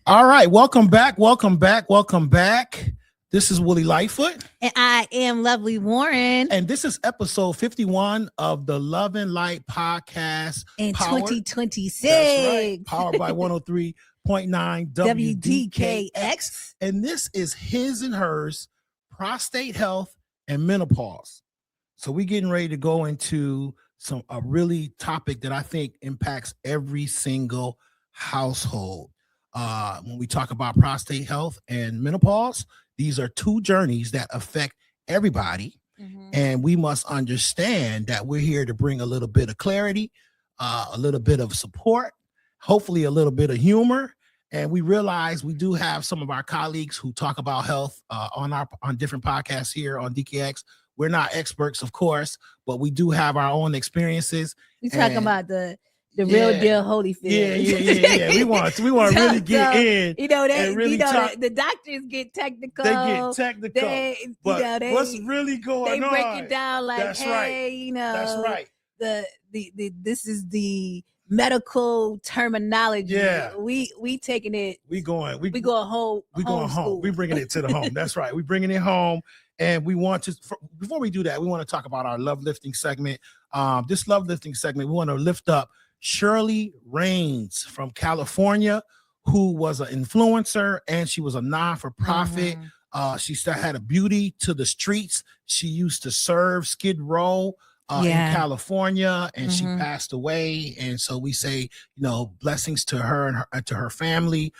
All right, welcome back. This is Willie Lightfoot. And I am Lovely Warren. And this is episode 51 of the Love and Light podcast. In 2026. That's right. Powered by 103.9 WDKX. And this is his and hers, prostate health and menopause. So we're getting ready to go into a really topic that I think impacts every single household. When we talk about prostate health and menopause, these are two journeys that affect everybody. Mm-hmm. And we must understand that we're here to bring a little bit of clarity, a little bit of support, hopefully a little bit of humor. And we realize we do have some of our colleagues who talk about health on different podcasts here on DKX. We're not experts, of course, but we do have our own experiences. You're talking about the real deal Holyfield. Yeah. We want to really get in. The doctors get technical. They get technical. But what's really going on? They break it down like, that's right. That's right. This is the medical terminology. Yeah. We taking it. We going home. We going home. We bringing it to the home. That's right. We bringing it home. And we want to, before we do that, we want to talk about our love lifting segment. This love lifting segment, we want to lift up Shirley Raines from California, who was an influencer and she was a non-for-profit. Mm-hmm. She still had a beauty to the streets. She used to serve Skid Row in California, and she passed away. And so we say, blessings to her and to her family.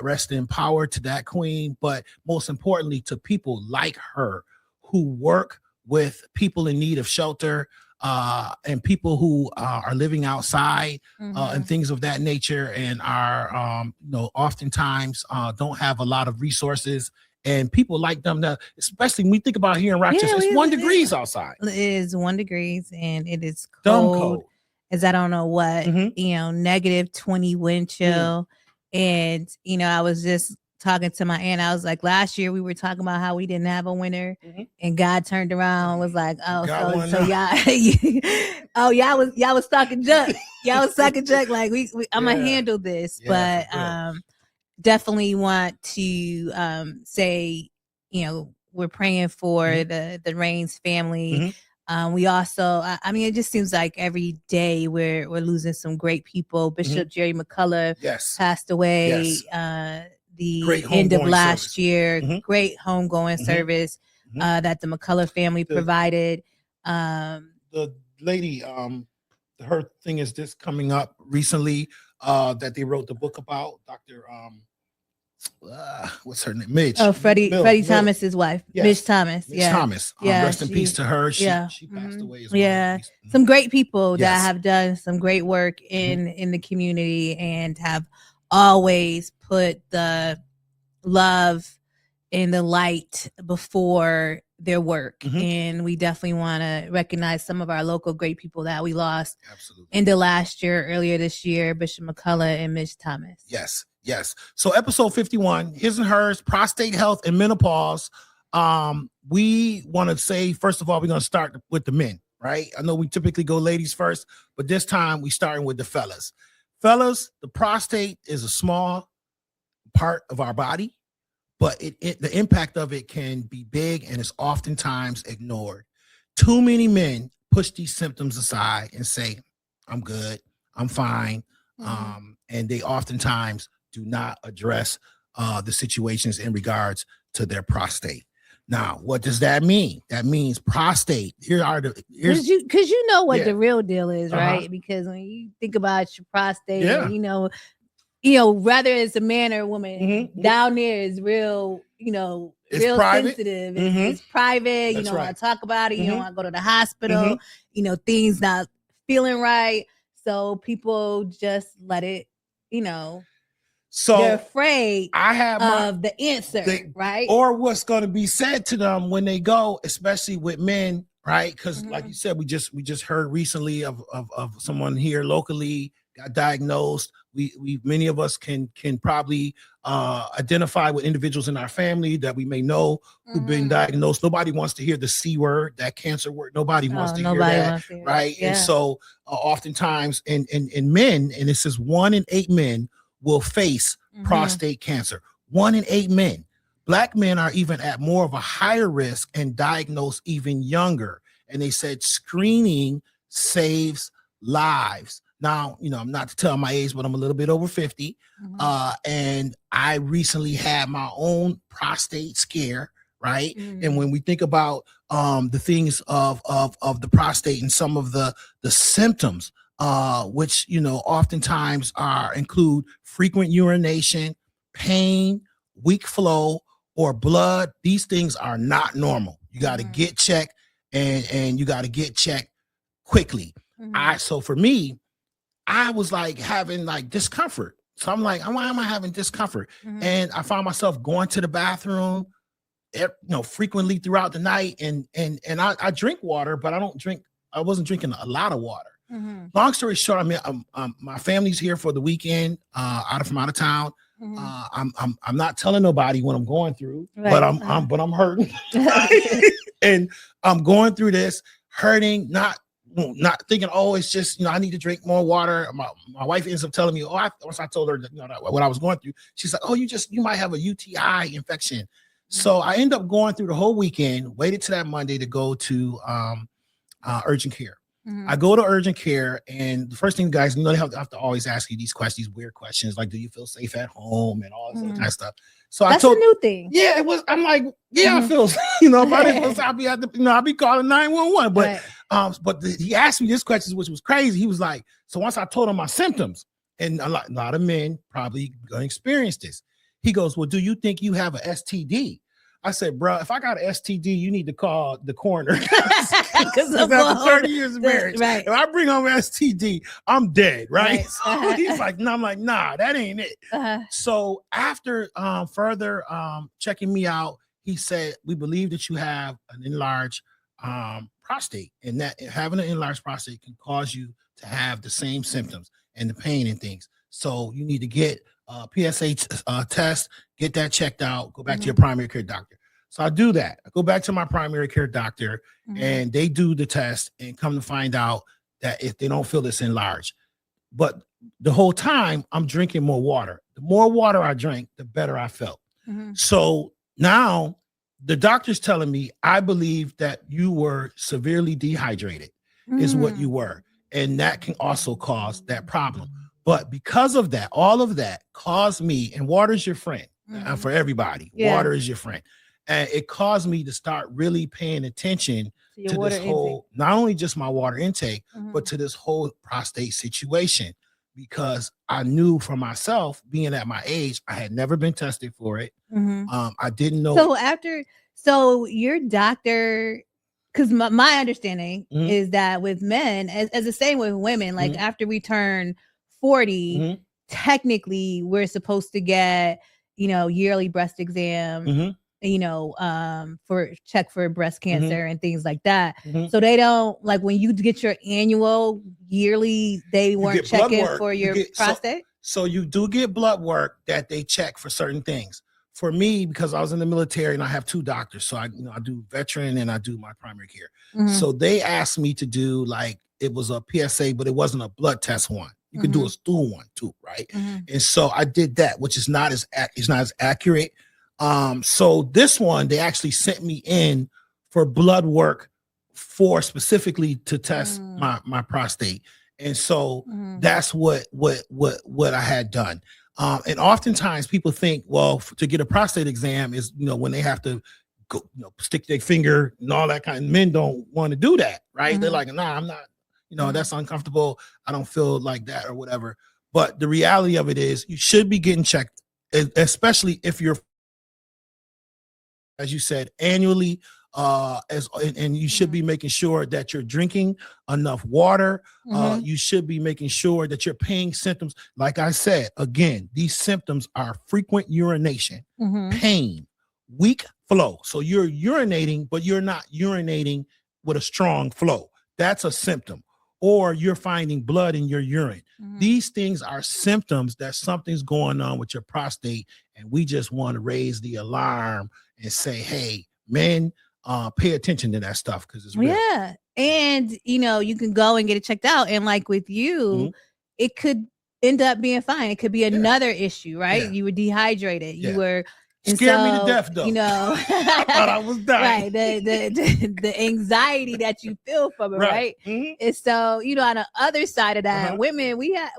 Rest in power to that queen, but most importantly to people like her who work with people in need of shelter and people who are living outside and things of that nature, and are oftentimes don't have a lot of resources. And people like them, especially when we think about here in Rochester, it's 1 degree outside. It is 1 degree and it is cold. As I don't know what, negative 20 wind chill. And, I was just talking to my aunt. I was like, last year we were talking about how we didn't have a winter, and God turned around and was like, y'all was talking junk. Y'all was talking junk. Like I'm gonna handle this, but definitely want to say, we're praying for the Raines family. We also, it just seems like every day we're losing some great people. Bishop Jerry McCullough passed away the end of last year. Great homegoing service that the McCullough family provided. The lady, her thing is this coming up recently that they wrote the book about, Dr. What's her name? Midge. Oh, Freddie Thomas's wife. Yes. Midge Thomas. Midge Thomas. Rest in peace to her. She passed away as well. Yeah. Some great people that have done some great work in the community and have always put the love and the light before their work. And we definitely want to recognize some of our local great people that we lost in the last year, earlier this year, Bishop McCullough and Midge Thomas. Yes. So episode 51, his and hers, prostate health and menopause. We want to say, first of all, we're going to start with the men, right? I know we typically go ladies first, but this time we starting with the fellas. Fellas, the prostate is a small part of our body, but the impact of it can be big and is oftentimes ignored. Too many men push these symptoms aside and say, I'm good, I'm fine. And they oftentimes do not address the situations in regards to their prostate. Now, what does that mean? That means prostate. Because you know what the real deal is, right? Because when you think about your prostate, whether it's a man or a woman, down there is real, it's real private. Sensitive. It's private. You don't want to talk about it. You don't want to go to the hospital. Things not feeling right. So people just let it, So they're afraid of the answer, right? Or what's going to be said to them when they go, especially with men, right? Because like you said, we just heard recently of someone here locally got diagnosed. We many of us can probably identify with individuals in our family that we may know who've been diagnosed. Nobody wants to hear the C word, that cancer word. Nobody wants to hear that, right? Yeah. And so oftentimes in men, and it says 1 in 8 men will face prostate cancer. 1 in 8 men. Black men are even at more of a higher risk and diagnosed even younger. And they said screening saves lives. Now, I'm not to tell my age, but I'm a little bit over 50. And I recently had my own prostate scare, right? And when we think about the things of the prostate and some of the symptoms, which oftentimes include frequent urination, pain, weak flow, or blood, these things are not normal. You got to get checked, and you got to get checked quickly. So for me, I was like having like discomfort. So I'm like, why am I having discomfort? And I found myself going to the bathroom, frequently throughout the night. And I drink water, but I wasn't drinking a lot of water. Long story short, my family's here for the weekend, from out of town. I'm not telling nobody what I'm going through, but I'm hurting. And I'm going through this, hurting, not thinking, it's just, I need to drink more water. My wife ends up telling me, once I told her that, what I was going through, she's like, you might have a UTI infection. So I end up going through the whole weekend, waited to that Monday to go to urgent care. I go to urgent care, and the first thing, guys, they have to always ask you these questions, weird questions, like, do you feel safe at home and all this other kind of stuff. So that's a new thing. Yeah, it was. I'm like, I feel, if I didn't feel safe, I'd be calling 911. But he asked me this question, which was crazy. He was like, so once I told him my symptoms, and a lot of men probably gonna experience this. He goes, well, do you think you have a STD? I said, bro, if I got an STD, you need to call the coroner. Because after 30 years of marriage, if I bring home STD, I'm dead, right? So he's like, no, I'm like, nah, that ain't it. So after further checking me out, he said, we believe that you have an enlarged prostate, and that having an enlarged prostate can cause you to have the same symptoms and the pain and things. So you need to get PSA test, get that checked out, go back to your primary care doctor. So I do that. I go back to my primary care doctor, and they do the test and come to find out that if they don't feel it's enlarged. But the whole time I'm drinking more water. The more water I drank, the better I felt. So now the doctor's telling me, I believe that you were severely dehydrated is what you were. And that can also cause that problem. But because of that, all of that caused me, and water's your friend for everybody. Water is your friend. And it caused me to start really paying attention to this whole, not only just my water intake, but to this whole prostate situation, because I knew for myself, being at my age, I had never been tested for it. I didn't know. So your doctor, because my understanding is that with men, as the same with women, like after we turn 40, technically we're supposed to get, yearly breast exam, for check for breast cancer and things like that. So they don't, like, when you get your annual yearly, they weren't checking for your prostate. So you do get blood work that they check for certain things. For me, because I was in the military and I have 2 doctors, so I do veteran and I do my primary care. So they asked me to do, like, it was a PSA, but it wasn't a blood test one. You could do a stool one too, right? And so I did that, which is not as accurate. So this one, they actually sent me in for blood work for specifically to test my prostate. And so that's what I had done. And oftentimes people think, well, to get a prostate exam is, when they have to go, stick their finger and all that kind of, men don't want to do that, right? They're like, nah, I'm not, that's uncomfortable. I don't feel like that or whatever. But the reality of it is you should be getting checked, especially if you're, as you said, annually, and you should be making sure that you're drinking enough water. You should be making sure that you're paying symptoms. Like I said, again, these symptoms are frequent urination, pain, weak flow. So you're urinating, but you're not urinating with a strong flow. That's a symptom. Or you're finding blood in your urine. These things are symptoms that something's going on with your prostate, and we just want to raise the alarm and say, hey, men, pay attention to that stuff, because it's real. Yeah. And you can go and get it checked out. And like with you, it could end up being fine. It could be another issue, right? Yeah. You were dehydrated. You were scared me to death, though. You know, I thought I was dying. Right. The anxiety that you feel from it, right? Mm-hmm. And so, you know, on the other side of that, women, we have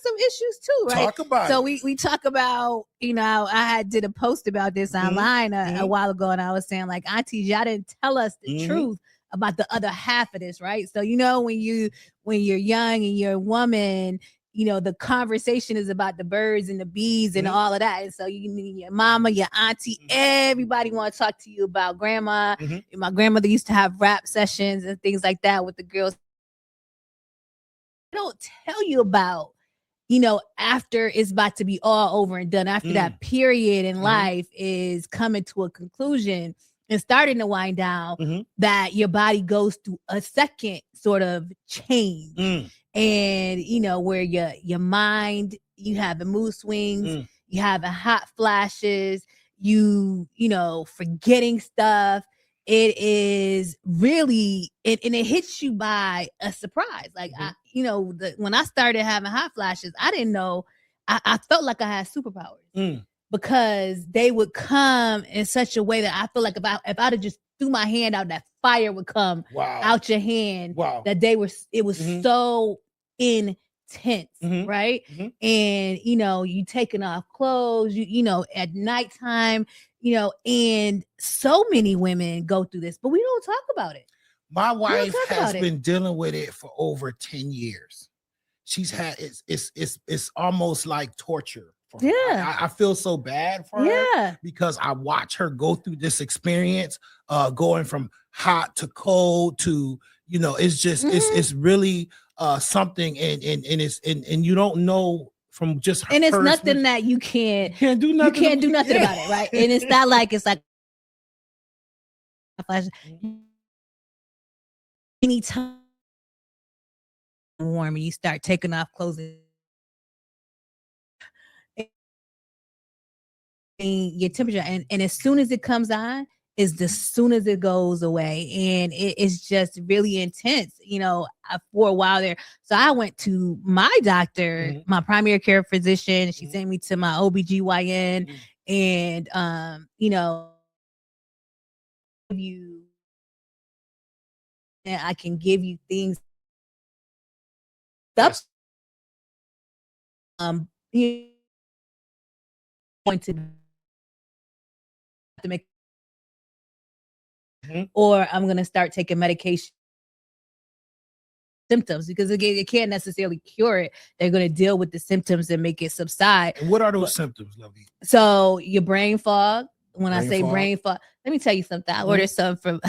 some issues too, right? Talk about so we talk about, you know, I did a post about this online a while ago, and I was saying, like, aunties, y'all didn't tell us the truth about the other half of this, right? So, you know, when you're young and you're a woman, you know, the conversation is about the birds and the bees and all of that. And so you need your mama, your auntie, everybody want to talk to you about grandma. My grandmother used to have rap sessions and things like that with the girls. I don't tell you about, you know, after it's about to be all over and done, after that period in life is coming to a conclusion and starting to wind down, that your body goes through a second sort of change. And, you know, where your mind, you have the mood swings, you have the hot flashes, you know, forgetting stuff. It is really, and it hits you by a surprise. Like, you know, when I started having hot flashes, I didn't know, I felt like I had superpowers because they would come in such a way that I feel like if I'd have just threw my hand out, that fire would come out your hand. That it was so intense, right? And, you know, you taking off clothes, you know, at nighttime, you know, and so many women go through this, but we don't talk about it. My wife has been dealing with it for over 10 years. She's had, it's almost like torture for her. I feel so bad for her because I watch her go through this experience, going from hot to cold to, you know, it's just, it's really something, and you don't know from just her. And it's nothing that you can't do nothing. You can't do nothing about it, right? And it's not like it's like anytime warm and you start taking off clothes and your temperature, and as soon as it comes on is as soon as it goes away, and it's just really intense, you know, for a while there. So I went to my doctor, my primary care physician. She sent me to my OBGYN, and you know, and I can give you things you going to make, or I'm going to start taking medication symptoms, because again, it can't necessarily cure it. They're going to deal with the symptoms and make it subside. And what are those symptoms, Lovey? So your brain fog. When I say brain fog, let me tell you something. I ordered something from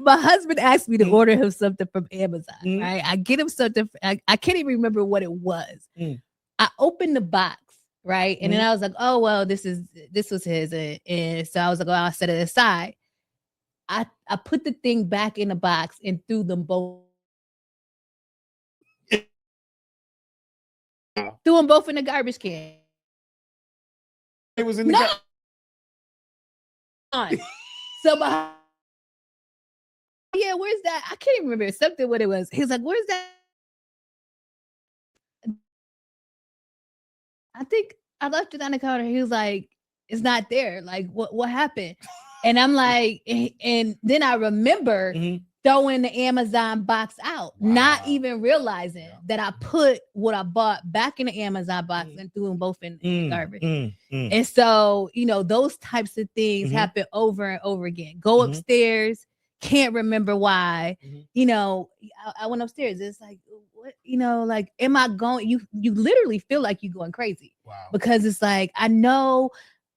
my husband asked me to order him something from Amazon, right? I get him something. I can't even remember what it was. I opened the box, right? And then I was like, oh, well, this was his. And so I was like, oh, I'll set it aside. I put the thing back in the box and threw them both. Threw them both in the garbage can. It was in the So yeah, where's that? I can't even remember something what it was. He was like, where's that? I think I left it on the counter. He was like, it's not there. Like, what happened? And I'm like, and then I remember throwing the Amazon box out, not even realizing that I put what I bought back in the Amazon box and threw them both in the garbage. And so, you know, those types of things happen over and over again. Go upstairs, can't remember why. You know, I went upstairs. It's like, what, you know, like, am I going? You literally feel like you're going crazy. Because it's like, I know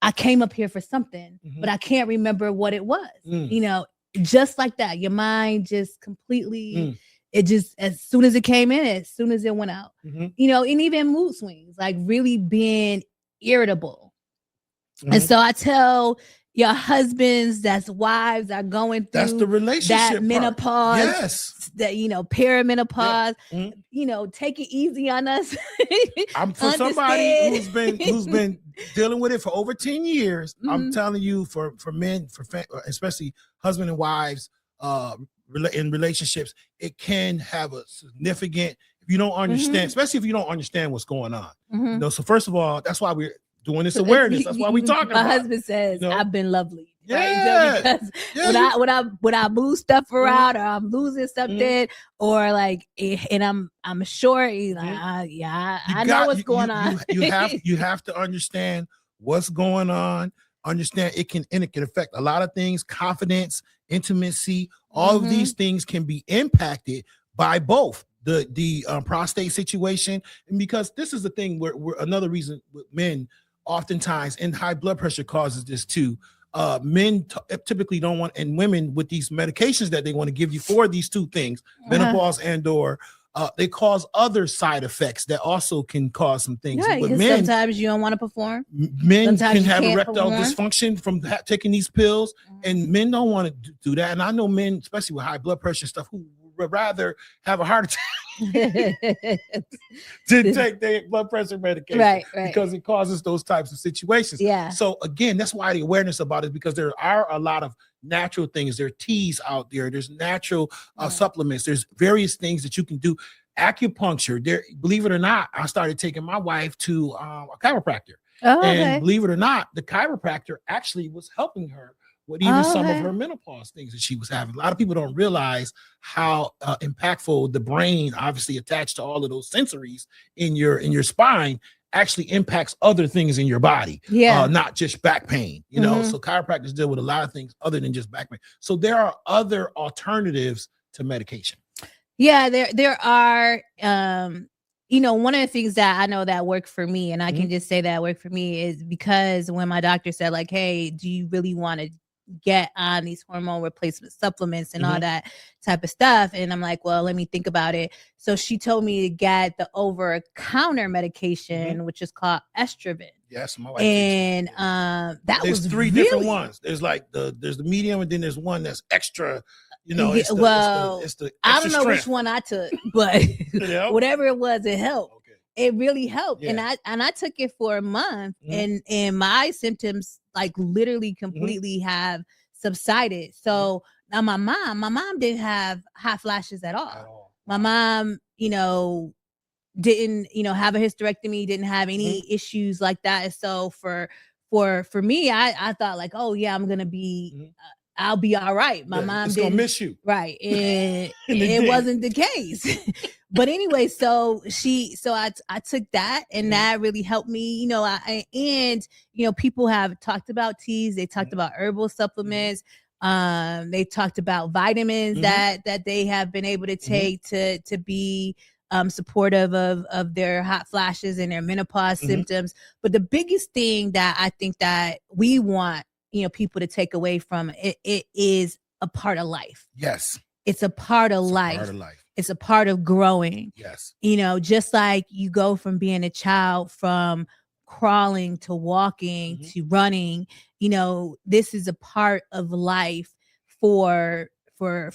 I came up here for something, but I can't remember what it was. You know, just like that, your mind just completely, it just, as soon as it came in, as soon as it went out, you know, and even mood swings, like really being irritable. And so I tell your husbands, that's wives are going through, that's the relationship that menopause, yes, that, you know, perimenopause, you know, take it easy on us. I'm for somebody who's been dealing with it for over 10 years. I'm telling you, for men, especially husband and wives, in relationships, it can have a significant, if you don't understand, especially if you don't understand what's going on. Mm-hmm. So first of all, that's why we're doing this awareness. That's why we're talking about it. My husband says, I've been lovely. Yeah. Right? Because when I move stuff around, or I'm losing something, or like, and I'm short, he's like, I know what's going on. You have to understand what's going on. Understand it can affect a lot of things, confidence, intimacy, all of these things can be impacted by both the prostate situation. And because this is the thing where another reason with men oftentimes, and high blood pressure causes this too. Men typically don't want, and women with these medications that they want to give you for these two things, menopause and or they cause other side effects that also can cause some things. Right, but men, sometimes you don't want to perform. Men sometimes can have erectile dysfunction from taking these pills, and men don't want to do that. And I know men, especially with high blood pressure stuff, who would rather have a heart attack to take their blood pressure medication, right, because it causes those types of situations. Yeah. So again, that's why the awareness about it, because there are a lot of natural things. There are teas out there. There's natural supplements. There's various things that you can do. Acupuncture. There, believe it or not, I started taking my wife to a chiropractor, and believe it or not, the chiropractor actually was helping her with even some of her menopause things that she was having. A lot of people don't realize how impactful the brain, obviously attached to all of those sensories in your spine, actually impacts other things in your body. Yeah, not just back pain. You know, so chiropractors deal with a lot of things other than just back pain. So there are other alternatives to medication. Yeah, there are. One of the things that I know that worked for me, and I can just say that worked for me, is because when my doctor said, like, hey, do you really want to get on these hormone replacement supplements and all that type of stuff? And I'm like, well, let me think about it. So she told me to get the over-the-counter medication, which is called estrogen. Yes, my wife. And there's three different ones. There's like there's the medium, and then there's one that's extra. It's the I don't know strength. which one I took, but whatever it was, it helped. It really helped. Yeah. And I took it for a month, and my symptoms like literally completely have subsided. So now my mom didn't have hot flashes at all. My mom, didn't, have a hysterectomy, didn't have any issues like that. So for me, I thought like, oh yeah, I'm gonna be I'll be all right. My mom didn't gonna miss you. Right. And it wasn't the case. But anyway, so I took that, and that really helped me, people have talked about teas, they talked about herbal supplements, they talked about vitamins that they have been able to take to be supportive of their hot flashes and their menopause symptoms. But the biggest thing that I think that we want people to take away from it is a part of life. Yes. It's a part of life. It's a part of growing. Yes. Just like you go from being a child, from crawling to walking to running, this is a part of life for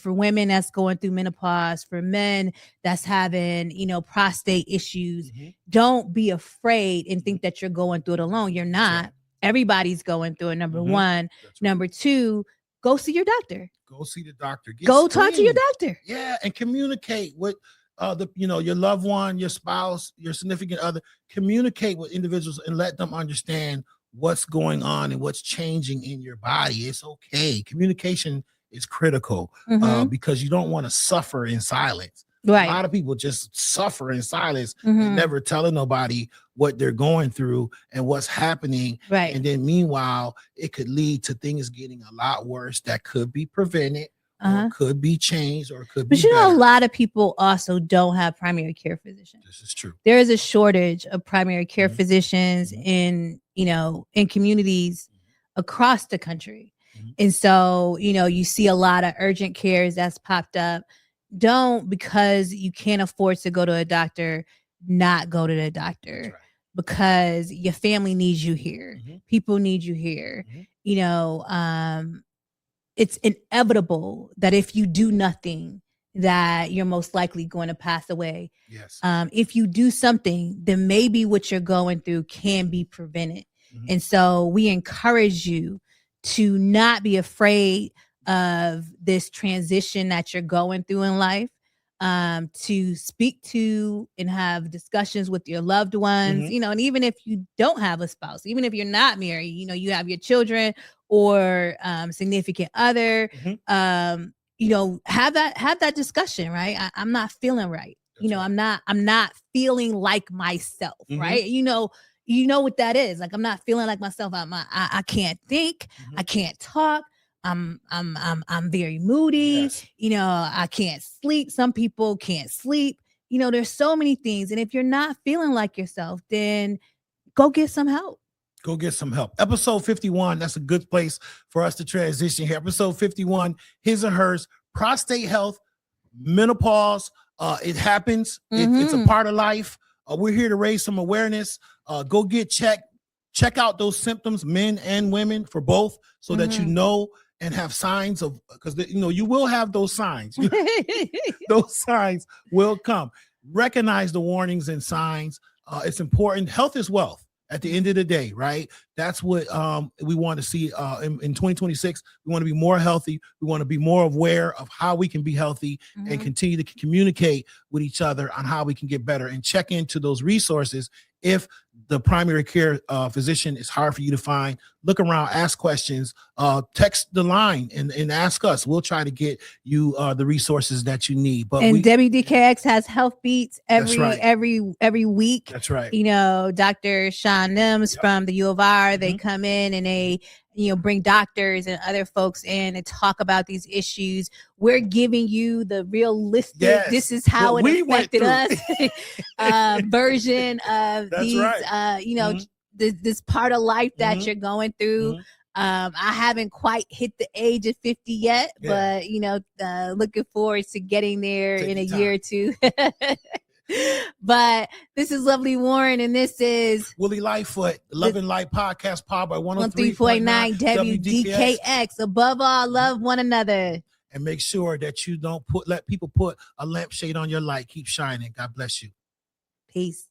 women that's going through menopause, for men that's having, prostate issues. Don't be afraid and think that you're going through it alone. You're not. Right. Everybody's going through it. Number one. Right. Number two, go see your doctor. Go see the doctor. Go talk to your doctor. Yeah, and communicate with your loved one, your spouse, your significant other. Communicate with individuals and let them understand what's going on and what's changing in your body. It's okay. Communication is critical because you don't want to suffer in silence. Right. A lot of people just suffer in silence and never telling nobody what they're going through and what's happening. Right. And then meanwhile, it could lead to things getting a lot worse that could be prevented or could be changed or could be But better. A lot of people also don't have primary care physicians. This is true. There is a shortage of primary care physicians in communities across the country. And so, you see a lot of urgent cares that's popped up. Don't, because you can't afford to go to a doctor, not go to the doctor. Right. Because your family needs you here. People need you here. It's inevitable that if you do nothing, that you're most likely going to pass away. Yes. If you do something, then maybe what you're going through can be prevented. And so we encourage you to not be afraid of this transition that you're going through in life. to speak to and have discussions with your loved ones, Mhm. you know, and even if you don't have a spouse, even if you're not married, you know, you have your children or significant other, Mhm. you know, have that discussion, right? I'm not feeling right. That's You know, right. I'm not feeling like myself, Mhm. right? You know what that is. Like, I'm not feeling like myself. I can't think, I Mhm. can't talk. I'm very moody. Yes. You know, I can't sleep. Some people can't sleep. You know, there's so many things. And if you're not feeling like yourself, then go get some help. Go get some help. Episode 51, that's a good place for us to transition here. Episode 51, his or hers, prostate health, menopause. It happens. It's a Mhm. part of life. We're here to raise some awareness. Go get checked. Check out those symptoms, men and women, for both, so that you Mhm. know and have signs of, because you know you will have those signs. Those signs will come. Recognize the warnings and signs. It's important. Health is wealth at the end of the day, right? That's what we want to see in 2026. We want to be more healthy. We want to be more aware of how we can be healthy and Mhm. continue to communicate with each other on how we can get better, and check into those resources. If the primary care physician is hard for you to find, look around, ask questions, text the line and ask us. We'll try to get you the resources that you need. But And WDKX has health beats That's right. every week. That's right. You know, Dr. Sean Nims Yep. from the U of R, they Mhm. come in and they, you know, bring doctors and other folks in and talk about these issues. We're giving you the realistic, Yes. this is how What it we went affected through. us version of That's these, right. you know, Mhm. this part of life that Mhm. you're going through. Mhm. I haven't quite hit the age of 50 yet, Yeah. but you know, looking forward to getting there Take in a your year or two. But this is Lovely Warren, and this is Willie Lightfoot, Love and Light Podcast, powered by 103.9 103.9 WDKX. WDKX. Above all, love one another. And make sure that you don't let people put a lampshade on your light. Keep shining. God bless you. Peace.